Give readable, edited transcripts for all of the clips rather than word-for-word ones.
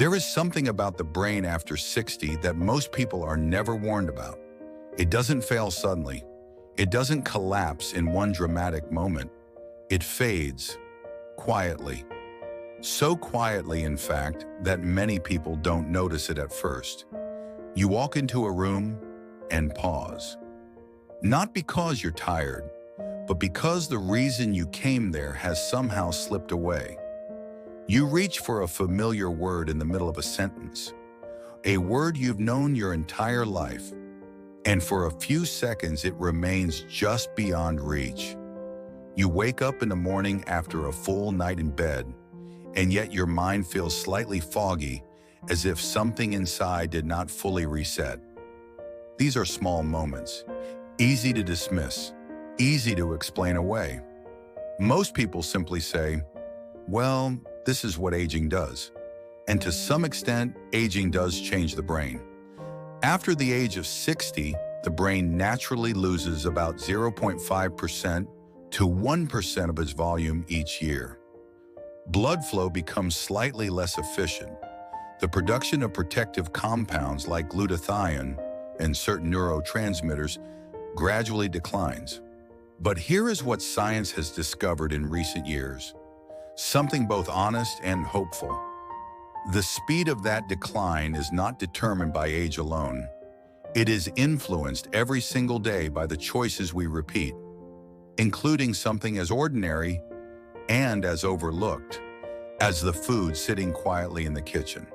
There is something about the brain after 60 that most people are never warned about. It doesn't fail suddenly. It doesn't collapse in one dramatic moment. It fades quietly. So quietly, in fact, that many people don't notice it at first. You walk into a room and pause. Not because you're tired, but because the reason you came there has somehow slipped away. You reach for a familiar word in the middle of a sentence, a word you've known your entire life, and for a few seconds it remains just beyond reach. You wake up in the morning after a full night in bed, and yet your mind feels slightly foggy, as if something inside did not fully reset. These are small moments, easy to dismiss, easy to explain away. Most people simply say, well, this is what aging does. And to some extent, aging does change the brain. After the age of 60, the brain naturally loses about 0.5% to 1% of its volume each year. Blood flow becomes slightly less efficient. The production of protective compounds like glutathione and certain neurotransmitters gradually declines. But here is what science has discovered in recent years, something both honest and hopeful. The speed of that decline is not determined by age alone. It is influenced every single day by the choices we repeat, including something as ordinary and as overlooked as the food sitting quietly in the kitchen.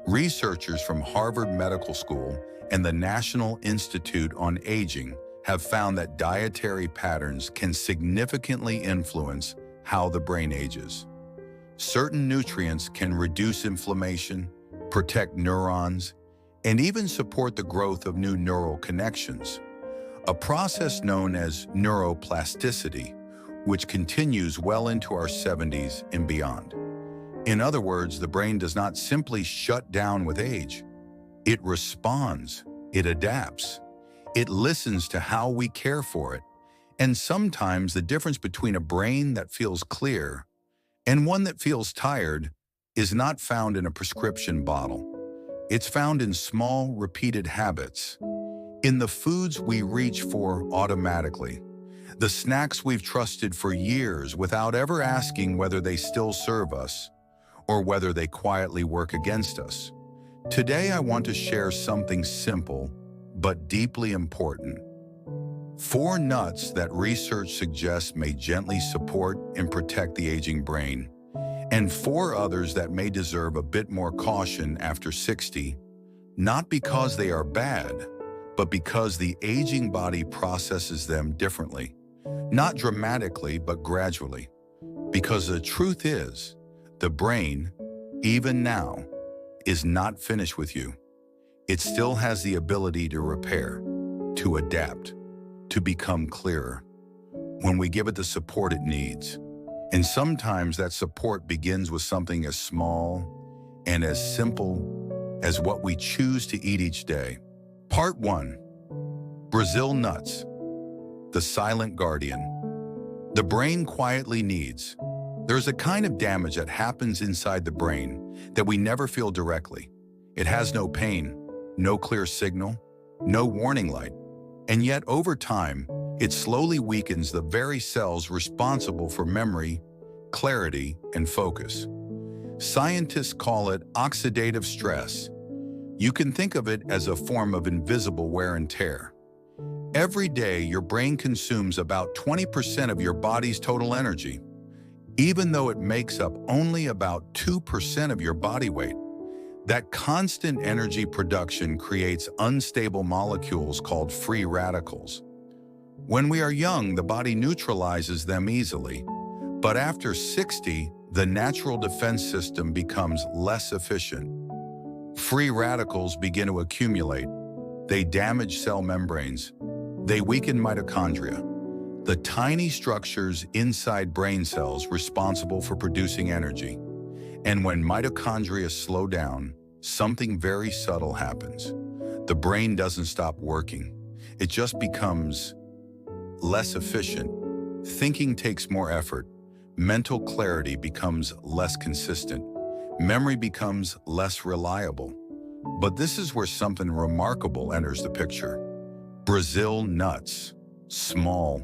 Researchers from Harvard Medical School and the National Institute on Aging have found that dietary patterns can significantly influence how the brain ages. Certain nutrients can reduce inflammation, protect neurons, and even support the growth of new neural connections, a process known as neuroplasticity, which continues well into our 70s and beyond. In other words, the brain does not simply shut down with age. It responds, it adapts, it listens to how we care for it. And sometimes the difference between a brain that feels clear and one that feels tired is not found in a prescription bottle. It's found in small, repeated habits, in the foods we reach for automatically, the snacks we've trusted for years without ever asking whether they still serve us or whether they quietly work against us. Today, I want to share something simple but deeply important. 4 nuts that research suggests may gently support and protect the aging brain, and 4 others that may deserve a bit more caution after 60, not because they are bad, but because the aging body processes them differently, not dramatically, but gradually. Because the truth is, the brain, even now, is not finished with you. It still has the ability to repair, to adapt, to become clearer, when we give it the support it needs. And sometimes that support begins with something as small and as simple as what we choose to eat each day. Part 1. Brazil nuts, the silent guardian. The brain quietly needs. There's a kind of damage that happens inside the brain that we never feel directly. It has no pain, no clear signal, no warning light. And yet, over time, it slowly weakens the very cells responsible for memory, clarity, and focus. Scientists call it oxidative stress. You can think of it as a form of invisible wear and tear. Every day, your brain consumes about 20% of your body's total energy, even though it makes up only about 2% of your body weight. That constant energy production creates unstable molecules called free radicals. When we are young, the body neutralizes them easily, but after 60, the natural defense system becomes less efficient. Free radicals begin to accumulate. They damage cell membranes. They weaken mitochondria, the tiny structures inside brain cells responsible for producing energy. And when mitochondria slow down, something very subtle happens. The brain doesn't stop working. It just becomes less efficient. Thinking takes more effort. Mental clarity becomes less consistent. Memory becomes less reliable. But this is where something remarkable enters the picture. Brazil nuts. Small,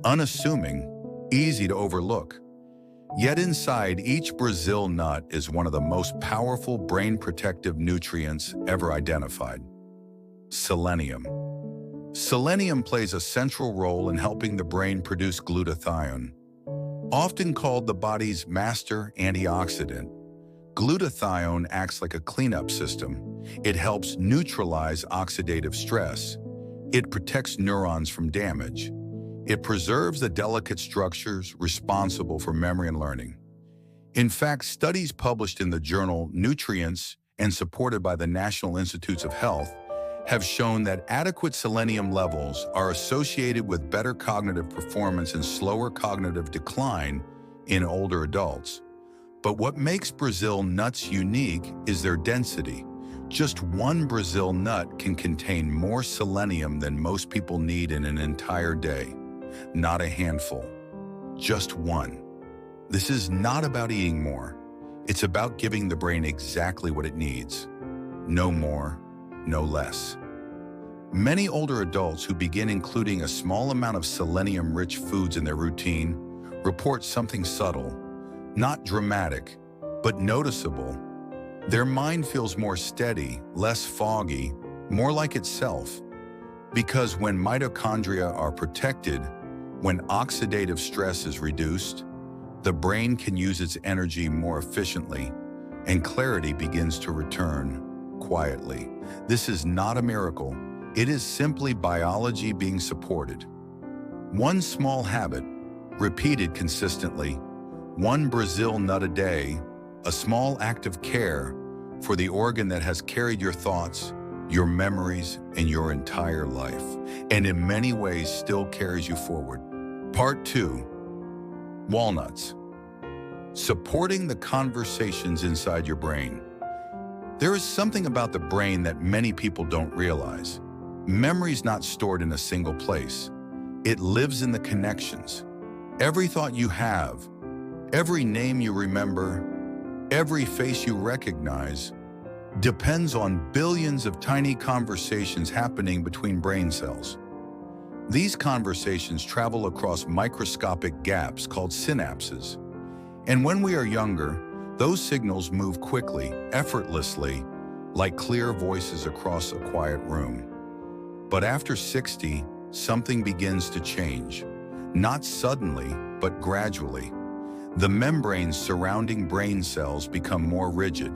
unassuming, easy to overlook. Yet inside each Brazil nut is one of the most powerful brain protective nutrients ever identified: selenium. Selenium plays a central role in helping the brain produce glutathione. Often called the body's master antioxidant, glutathione acts like a cleanup system. It helps neutralize oxidative stress. It protects neurons from damage. It preserves the delicate structures responsible for memory and learning. In fact, studies published in the journal Nutrients and supported by the National Institutes of Health have shown that adequate selenium levels are associated with better cognitive performance and slower cognitive decline in older adults. But what makes Brazil nuts unique is their density. Just one Brazil nut can contain more selenium than most people need in an entire day. Not a handful, just one. This is not about eating more. It's about giving the brain exactly what it needs. No more, no less. Many older adults who begin including a small amount of selenium-rich foods in their routine report something subtle, not dramatic, but noticeable. Their mind feels more steady, less foggy, more like itself. Because when mitochondria are protected, when oxidative stress is reduced, the brain can use its energy more efficiently, and clarity begins to return quietly. This is not a miracle. It is simply biology being supported. One small habit, repeated consistently, one Brazil nut a day, a small act of care for the organ that has carried your thoughts, your memories, and your entire life, and in many ways still carries you forward. Part 2. Walnuts. Supporting the conversations inside your brain. There is something about the brain that many people don't realize. Memory's not stored in a single place. It lives in the connections. Every thought you have, every name you remember, every face you recognize, depends on billions of tiny conversations happening between brain cells. These conversations travel across microscopic gaps called synapses. And when we are younger, those signals move quickly, effortlessly, like clear voices across a quiet room. But after 60, something begins to change. Not suddenly, but gradually. The membranes surrounding brain cells become more rigid.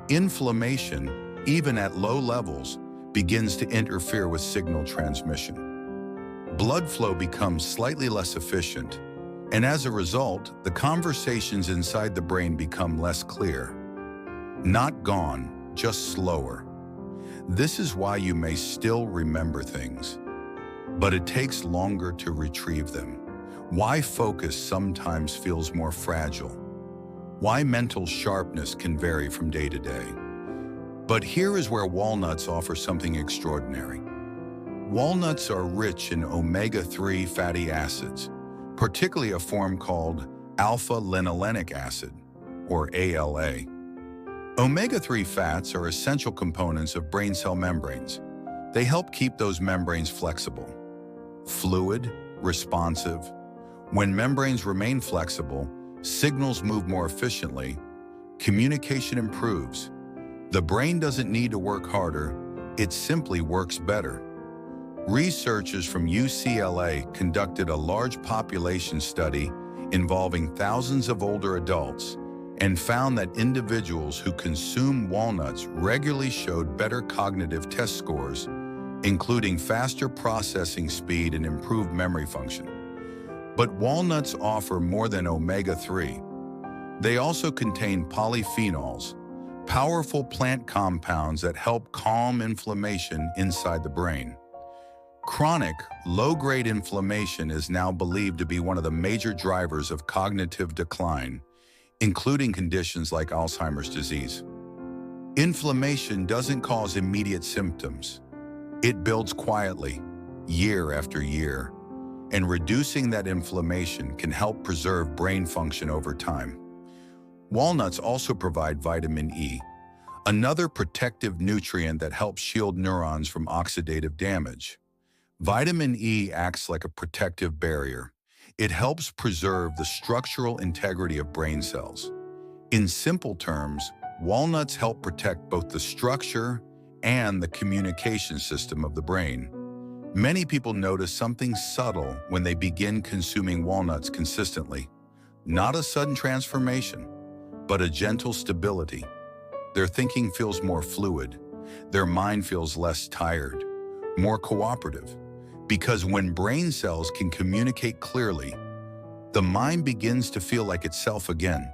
Inflammation, even at low levels, begins to interfere with signal transmission. Blood flow becomes slightly less efficient, and as a result, the conversations inside the brain become less clear. Not gone, just slower. This is why you may still remember things, but it takes longer to retrieve them. Why focus sometimes feels more fragile. Why mental sharpness can vary from day to day. But here is where walnuts offer something extraordinary. Walnuts are rich in omega-3 fatty acids, particularly a form called alpha-linolenic acid, or ALA. Omega-3 fats are essential components of brain cell membranes. They help keep those membranes flexible, fluid, responsive. When membranes remain flexible, signals move more efficiently, communication improves. The brain doesn't need to work harder, it simply works better. Researchers from UCLA conducted a large population study involving thousands of older adults and found that individuals who consume walnuts regularly showed better cognitive test scores, including faster processing speed and improved memory function. But walnuts offer more than omega-3. They also contain polyphenols, powerful plant compounds that help calm inflammation inside the brain. Chronic, low-grade inflammation is now believed to be one of the major drivers of cognitive decline, including conditions like Alzheimer's disease. Inflammation doesn't cause immediate symptoms. It builds quietly, year after year, and reducing that inflammation can help preserve brain function over time. Walnuts also provide vitamin E, another protective nutrient that helps shield neurons from oxidative damage. Vitamin E acts like a protective barrier. It helps preserve the structural integrity of brain cells. In simple terms, walnuts help protect both the structure and the communication system of the brain. Many people notice something subtle when they begin consuming walnuts consistently. Not a sudden transformation, but a gentle stability. Their thinking feels more fluid. Their mind feels less tired, more cooperative. Because when brain cells can communicate clearly, the mind begins to feel like itself again.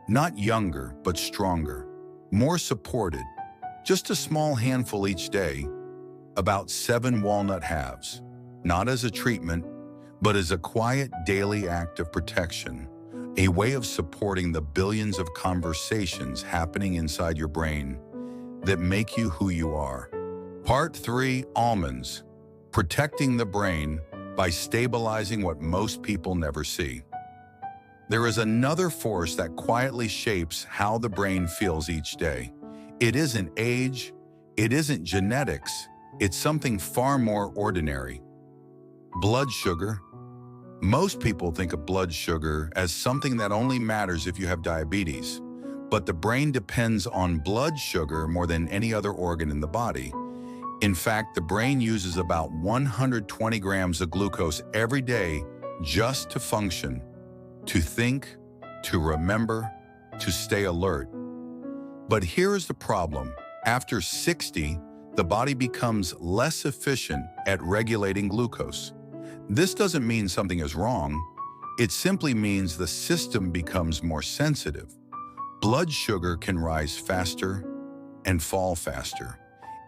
Not younger, but stronger, more supported. Just a small handful each day, about 7 walnut halves, not as a treatment, but as a quiet daily act of protection, a way of supporting the billions of conversations happening inside your brain that make you who you are. Part 3, almonds, protecting the brain by stabilizing what most people never see. There is another force that quietly shapes how the brain feels each day. It isn't age, it isn't genetics, it's something far more ordinary. Blood sugar. Most people think of blood sugar as something that only matters if you have diabetes, but the brain depends on blood sugar more than any other organ in the body. In fact, the brain uses about 120 grams of glucose every day just to function, to think, to remember, to stay alert. But here is the problem. After 60, the body becomes less efficient at regulating glucose. This doesn't mean something is wrong. It simply means the system becomes more sensitive. Blood sugar can rise faster and fall faster.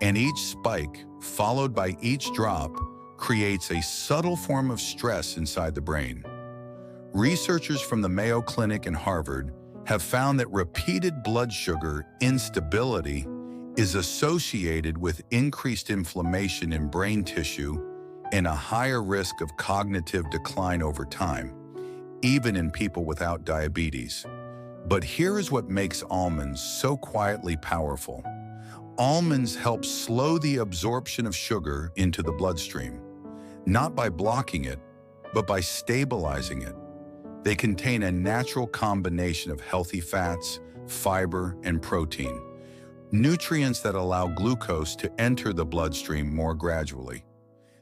And each spike, followed by each drop, creates a subtle form of stress inside the brain. Researchers from the Mayo Clinic and Harvard have found that repeated blood sugar instability is associated with increased inflammation in brain tissue and a higher risk of cognitive decline over time, even in people without diabetes. But here is what makes almonds so quietly powerful. Almonds help slow the absorption of sugar into the bloodstream, not by blocking it, but by stabilizing it. They contain a natural combination of healthy fats, fiber, and protein, nutrients that allow glucose to enter the bloodstream more gradually.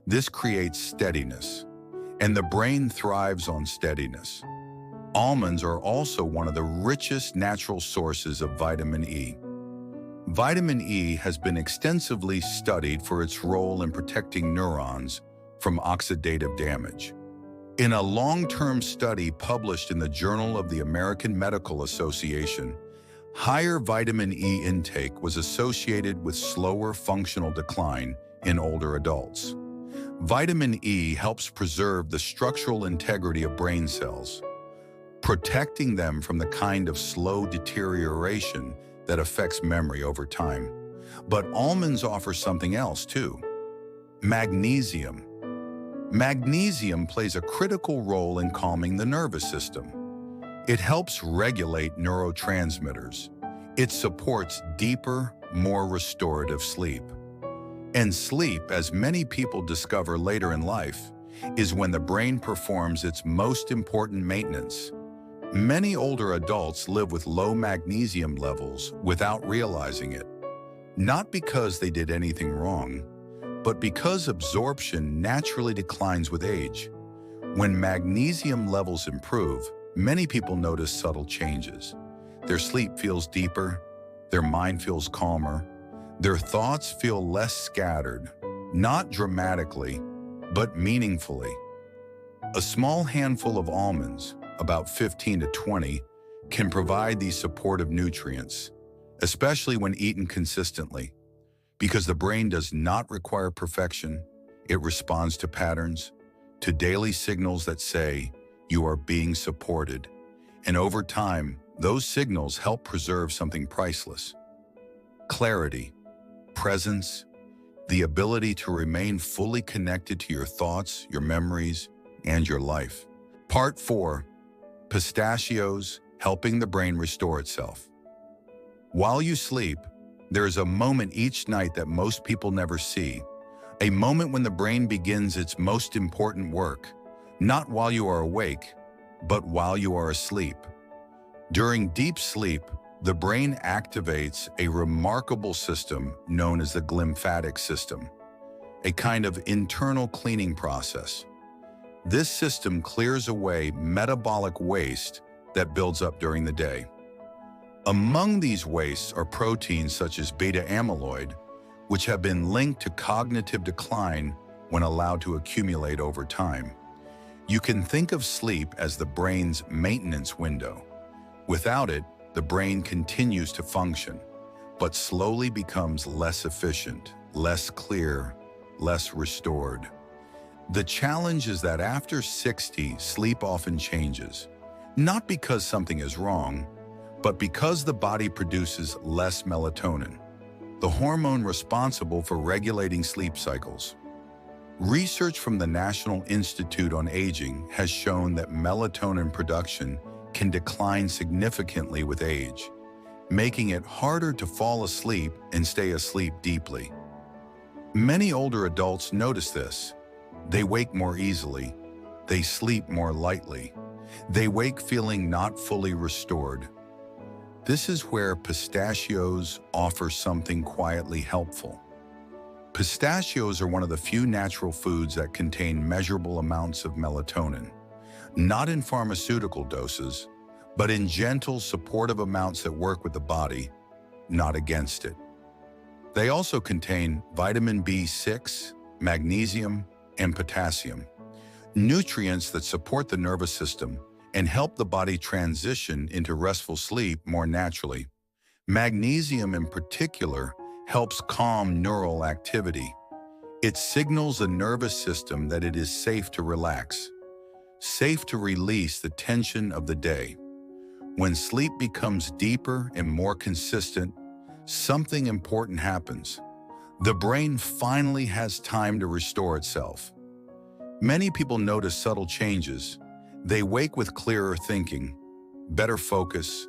This creates steadiness, and the brain thrives on steadiness. Almonds are also one of the richest natural sources of vitamin E. Vitamin E has been extensively studied for its role in protecting neurons from oxidative damage. In a long-term study published in the Journal of the American Medical Association, higher vitamin E intake was associated with slower functional decline in older adults. Vitamin E helps preserve the structural integrity of brain cells, protecting them from the kind of slow deterioration that affects memory over time. But almonds offer something else too. Magnesium. Magnesium plays a critical role in calming the nervous system. It helps regulate neurotransmitters. It supports deeper, more restorative sleep. And sleep, as many people discover later in life, is when the brain performs its most important maintenance. Many older adults live with low magnesium levels without realizing it, not because they did anything wrong, but because absorption naturally declines with age. When magnesium levels improve, many people notice subtle changes. Their sleep feels deeper, their mind feels calmer, their thoughts feel less scattered, not dramatically, but meaningfully. A small handful of almonds, about 15 to 20, can provide these supportive nutrients, especially when eaten consistently. Because the brain does not require perfection, it responds to patterns, to daily signals that say you are being supported. And over time, those signals help preserve something priceless. Clarity, presence, the ability to remain fully connected to your thoughts, your memories, and your life. Part 4, pistachios, helping the brain restore itself. While you sleep, there is a moment each night that most people never see, a moment when the brain begins its most important work, not while you are awake, but while you are asleep. During deep sleep, the brain activates a remarkable system known as the glymphatic system, a kind of internal cleaning process. This system clears away metabolic waste that builds up during the day. Among these wastes are proteins such as beta amyloid, which have been linked to cognitive decline when allowed to accumulate over time. You can think of sleep as the brain's maintenance window. Without it, the brain continues to function, but slowly becomes less efficient, less clear, less restored. The challenge is that after 60, sleep often changes, not because something is wrong, but because the body produces less melatonin, the hormone responsible for regulating sleep cycles. Research from the National Institute on Aging has shown that melatonin production can decline significantly with age, making it harder to fall asleep and stay asleep deeply. Many older adults notice this. They wake more easily. They sleep more lightly. They wake feeling not fully restored. This is where pistachios offer something quietly helpful. Pistachios are one of the few natural foods that contain measurable amounts of melatonin, not in pharmaceutical doses, but in gentle, supportive amounts that work with the body, not against it. They also contain vitamin B6, magnesium, and potassium, nutrients that support the nervous system and help the body transition into restful sleep more naturally. Magnesium in particular helps calm neural activity. It signals the nervous system that it is safe to relax, safe to release the tension of the day. When sleep becomes deeper and more consistent, something important happens. The brain finally has time to restore itself. Many people notice subtle changes. They wake with clearer thinking, better focus,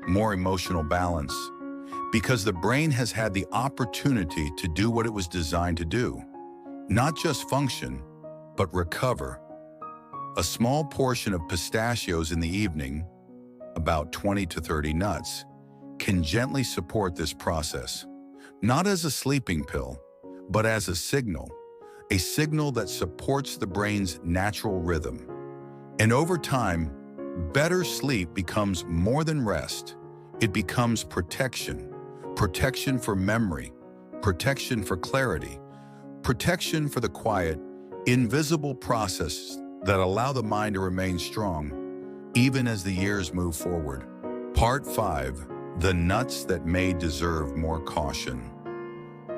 more emotional balance, because the brain has had the opportunity to do what it was designed to do. Not just function, but recover. A small portion of pistachios in the evening, about 20 to 30 nuts, can gently support this process, not as a sleeping pill, but as a signal that supports the brain's natural rhythm. And over time, better sleep becomes more than rest. It becomes protection. Protection for memory, protection for clarity, protection for the quiet, invisible processes that allow the mind to remain strong, even as the years move forward. Part 5. The nuts that may deserve more caution.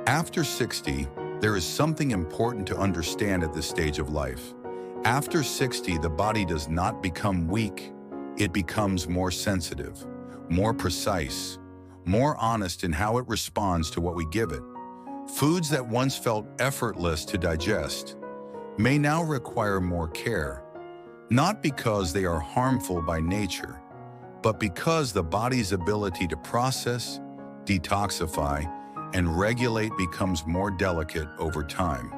After 60, there is something important to understand at this stage of life. After 60, the body does not become weak. It becomes more sensitive, more precise, more honest in how it responds to what we give it. Foods that once felt effortless to digest may now require more care, not because they are harmful by nature, but because the body's ability to process, detoxify, and regulate becomes more delicate over time.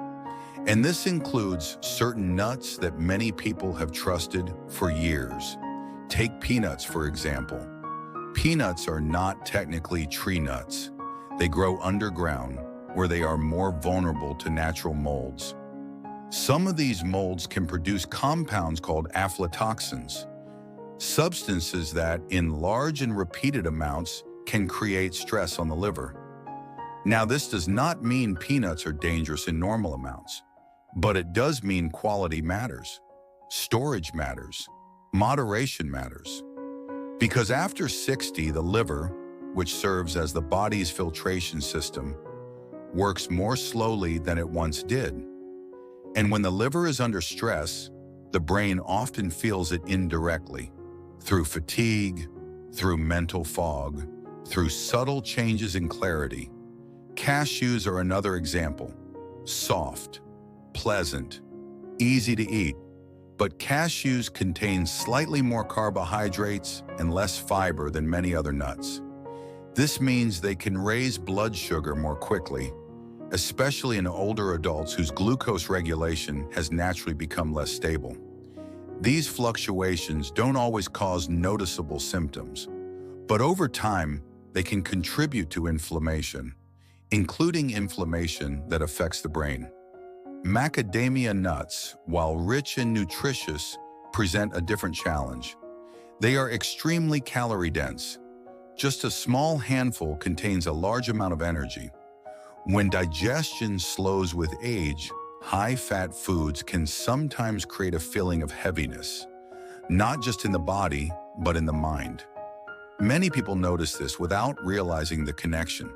And this includes certain nuts that many people have trusted for years. Take peanuts, for example. Peanuts are not technically tree nuts. They grow underground, where they are more vulnerable to natural molds. Some of these molds can produce compounds called aflatoxins, substances that, in large and repeated amounts, can create stress on the liver. Now, this does not mean peanuts are dangerous in normal amounts, but it does mean quality matters, storage matters, moderation matters. Because after 60, the liver, which serves as the body's filtration system, works more slowly than it once did. And when the liver is under stress, the brain often feels it indirectly, through fatigue, through mental fog, through subtle changes in clarity. Cashews are another example. Soft, pleasant, easy to eat, But cashews contain slightly more carbohydrates and less fiber than many other nuts. This means they can raise blood sugar more quickly, especially in older adults whose glucose regulation has naturally become less stable. These fluctuations don't always cause noticeable symptoms, but over time, they can contribute to inflammation, including inflammation that affects the brain. Macadamia nuts, while rich and nutritious, present a different challenge. They are extremely calorie-dense. Just a small handful contains a large amount of energy. When digestion slows with age, high-fat foods can sometimes create a feeling of heaviness, not just in the body, but in the mind. Many people notice this without realizing the connection.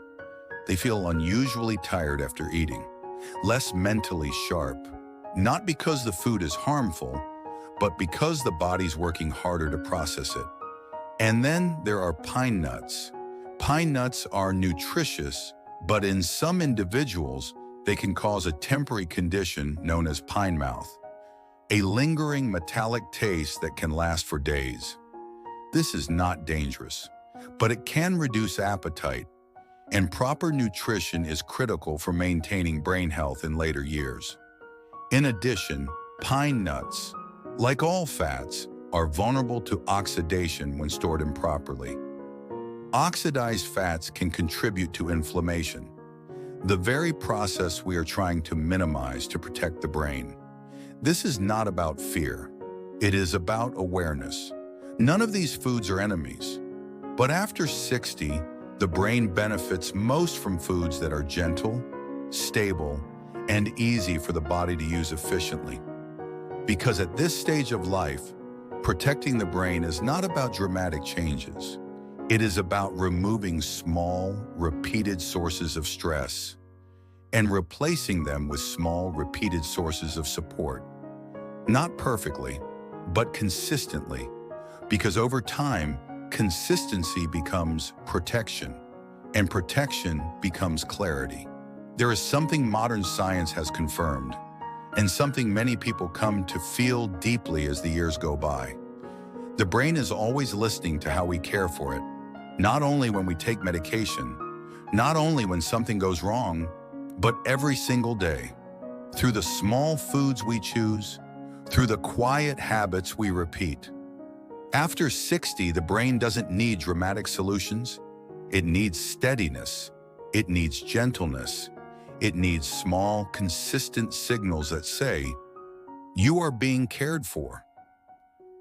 They feel unusually tired after eating, less mentally sharp, not because the food is harmful, but because the body's working harder to process it. And then there are pine nuts. Pine nuts are nutritious, but in some individuals, they can cause a temporary condition known as pine mouth, a lingering metallic taste that can last for days. This is not dangerous, but it can reduce appetite, and proper nutrition is critical for maintaining brain health in later years. In addition, pine nuts, like all fats, are vulnerable to oxidation when stored improperly. Oxidized fats can contribute to inflammation, the very process we are trying to minimize to protect the brain. This is not about fear. It is about awareness. None of these foods are enemies. But after 60, the brain benefits most from foods that are gentle, stable, and easy for the body to use efficiently. Because at this stage of life, protecting the brain is not about dramatic changes. It is about removing small, repeated sources of stress and replacing them with small, repeated sources of support. Not perfectly, but consistently, because over time, consistency becomes protection, and protection becomes clarity. There is something modern science has confirmed, and something many people come to feel deeply as the years go by. The brain is always listening to how we care for it, not only when we take medication, not only when something goes wrong, but every single day. Through the small foods we choose, through the quiet habits we repeat. After 60, the brain doesn't need dramatic solutions. It needs steadiness. It needs gentleness. It needs small, consistent signals that say, "You are being cared for."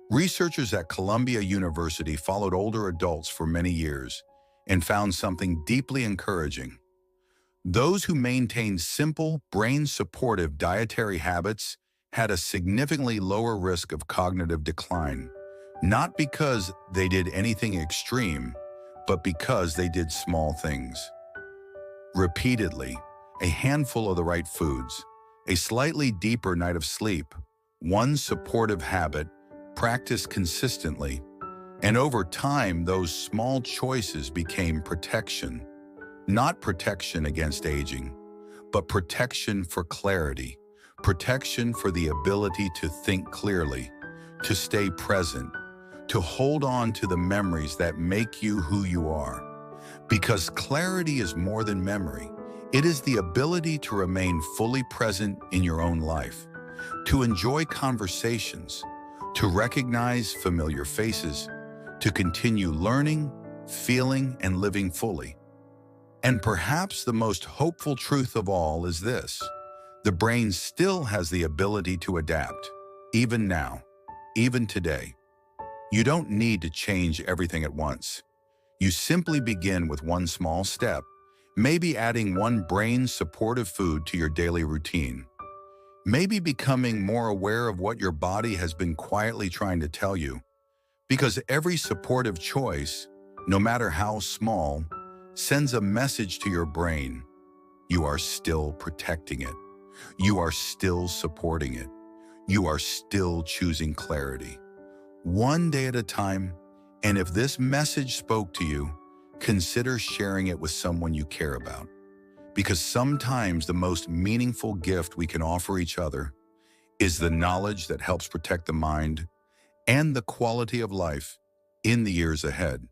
Researchers at Columbia University followed older adults for many years and found something deeply encouraging. Those who maintained simple, brain-supportive dietary habits had a significantly lower risk of cognitive decline, not because they did anything extreme, but because they did small things. Repeatedly, a handful of the right foods, a slightly deeper night of sleep, one supportive habit, practiced consistently, and over time those small choices became protection. Not protection against aging, but protection for clarity, protection for the ability to think clearly, to stay present, to hold on to the memories that make you who you are. Because clarity is more than memory. It is the ability to remain fully present in your own life, to enjoy conversations, to recognize familiar faces, to continue learning, feeling, and living fully. And perhaps the most hopeful truth of all is this: the brain still has the ability to adapt, even now, even today. You don't need to change everything at once. You simply begin with one small step, maybe adding one brain-supportive food to your daily routine. Maybe becoming more aware of what your body has been quietly trying to tell you. Because every supportive choice, no matter how small, sends a message to your brain. You are still protecting it. You are still supporting it. You are still choosing clarity. One day at a time, and if this message spoke to you, consider sharing it with someone you care about. Because sometimes the most meaningful gift we can offer each other is the knowledge that helps protect the mind and the quality of life in the years ahead.